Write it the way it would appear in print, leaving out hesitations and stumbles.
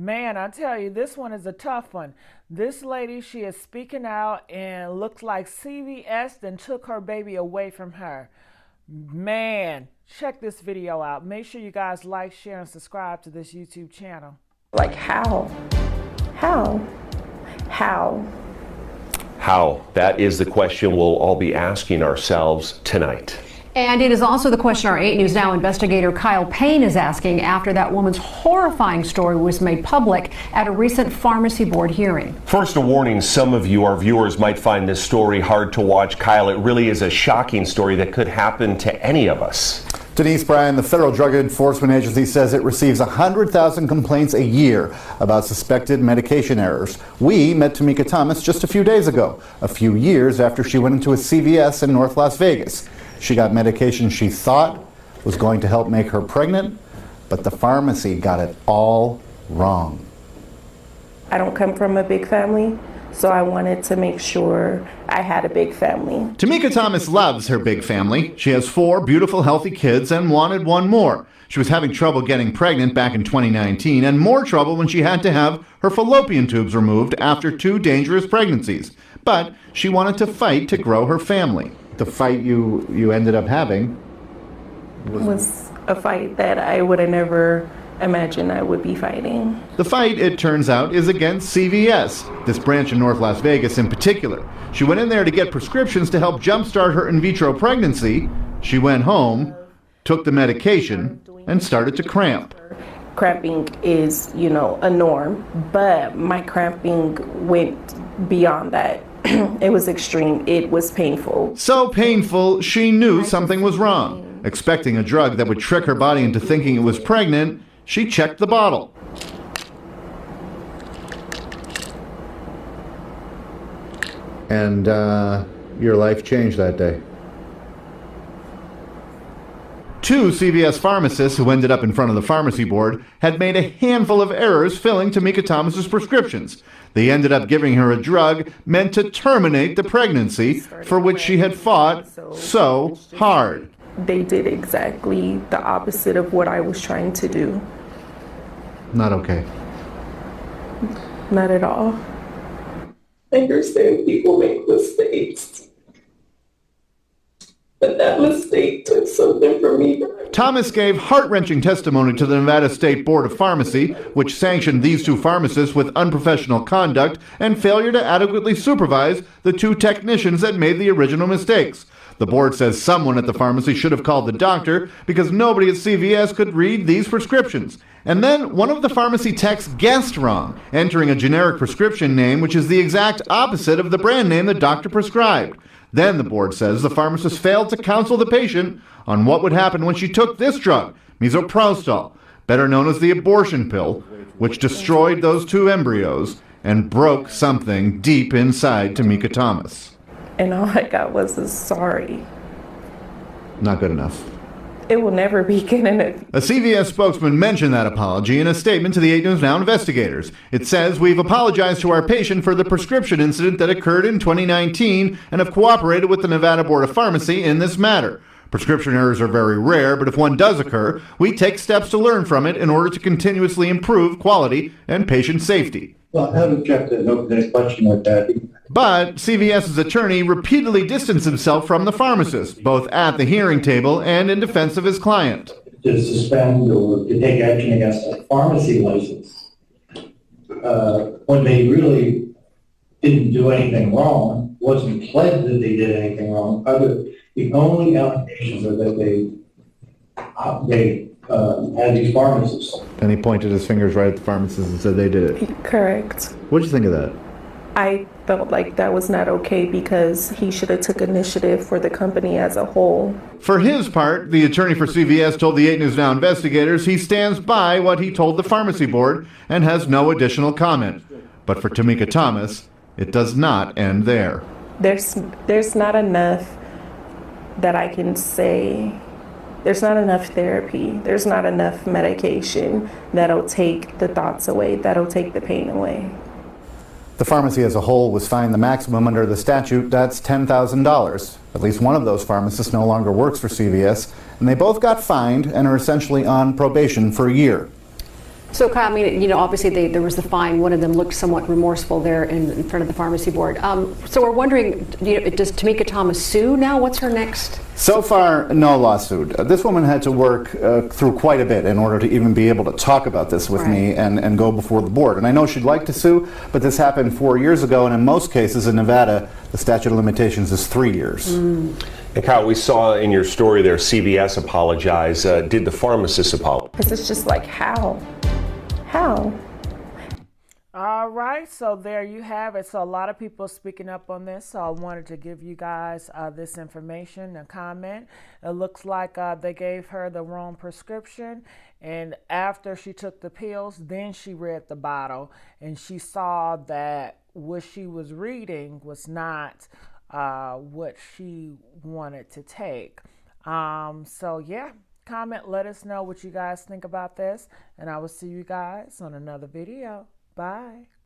Man, I tell you, this one is a tough one. This lady, she is speaking out and looks like CVS then took her baby away from her. Man, check this video out. Make sure you guys like, share, and subscribe to this YouTube channel. Like how? How? That is the question we'll all be asking ourselves tonight. And it is also the question our 8 News Now investigator Kyle Payne is asking after that woman's horrifying story was made public at a recent pharmacy board hearing. First, a warning, some of you, our viewers, might find this story hard to watch. Kyle, it really is a shocking story that could happen to any of us. Denise Bryan, the Federal Drug Enforcement Agency, says it receives 100,000 complaints a year about suspected medication errors. We met Tamika Thomas just a few days ago, a few years after she went into a CVS in North Las Vegas. She got medication she thought was going to help make her pregnant, but the pharmacy got it all wrong. I don't come from a big family, so I wanted to make sure I had a big family. Tamika Thomas loves her big family. She has 4 beautiful, healthy kids and wanted one more. She was having trouble getting pregnant back in 2019 and more trouble when she had to have her fallopian tubes removed after 2 dangerous pregnancies. But she wanted to fight to grow her family. The fight you ended up having was a fight that I would have never imagined I would be fighting. The fight, it turns out, is against CVS, this branch in North Las Vegas in particular. She went in there to get prescriptions to help jumpstart her in vitro pregnancy. She went home, took the medication, and started to cramp. Cramping is, a norm, but my cramping went beyond that. It was extreme. It was painful. So painful, she knew something was wrong. Expecting a drug that would trick her body into thinking it was pregnant, she checked the bottle. And your life changed that day. 2 CVS pharmacists who ended up in front of the pharmacy board had made a handful of errors filling Tamika Thomas's prescriptions. They ended up giving her a drug meant to terminate the pregnancy for which she had fought so hard. They did exactly the opposite of what I was trying to do. Not okay. Not at all. I understand people make mistakes. But that mistake took something from me. Thomas gave heart-wrenching testimony to the Nevada State Board of Pharmacy, which sanctioned these 2 pharmacists with unprofessional conduct and failure to adequately supervise the 2 technicians that made the original mistakes. The board says someone at the pharmacy should have called the doctor because nobody at CVS could read these prescriptions. And then one of the pharmacy techs guessed wrong, entering a generic prescription name which is the exact opposite of the brand name the doctor prescribed. Then, the board says, the pharmacist failed to counsel the patient on what would happen when she took this drug, misoprostol, better known as the abortion pill, which destroyed those 2 embryos and broke something deep inside Tamika Thomas. And all I got was a sorry. Not good enough. It will never be good enough. A CVS spokesman mentioned that apology in a statement to the 8 News Now investigators. It says, "We've apologized to our patient for the prescription incident that occurred in 2019 and have cooperated with the Nevada Board of Pharmacy in this matter. Prescription errors are very rare, but if one does occur, we take steps to learn from it in order to continuously improve quality and patient safety." Well, I haven't kept an open question like that. But CVS's attorney repeatedly distanced himself from the pharmacist, both at the hearing table and in defense of his client. To suspend or to take action against a pharmacy license when they really didn't do anything wrong, wasn't pledged that they did anything wrong. The only allegations are that they had these pharmacists. And he pointed his fingers right at the pharmacist and said they did it. Correct. What did you think of that? I felt like that was not okay because he should have took initiative for the company as a whole. For his part, the attorney for CVS told the 8 News Now investigators he stands by what he told the pharmacy board and has no additional comment. But for Tamika Thomas, it does not end there. There's not enough that I can say. There's not enough therapy. There's not enough medication that'll take the thoughts away, that'll take the pain away. The pharmacy as a whole was fined the maximum under the statute, that's $10,000. At least one of those pharmacists no longer works for CVS, and they both got fined and are essentially on probation for a year. So, Kyle, I mean, you know, obviously there was the fine. One of them looked somewhat remorseful there in front of the pharmacy board. So we're wondering, you know, does Tamika Thomas sue now? What's her next? So far, no lawsuit. This woman had to work through quite a bit in order to even be able to talk about this with me and go before the board. And I know she'd like to sue, but this happened 4 years ago, and in most cases in Nevada, the statute of limitations is 3 years. And Kyle, we saw in your story there, CVS apologize. Did the pharmacist apologize? Because it's just like, how? How? All right, so there you have it. So a lot of people speaking up on this, so I wanted to give you guys this information and comment. It looks like they gave her the wrong prescription, and after she took the pills, then she read the bottle, and she saw that what she was reading was not what she wanted to take. So yeah, comment, let us know what you guys think about this, and I will see you guys on another video. Bye.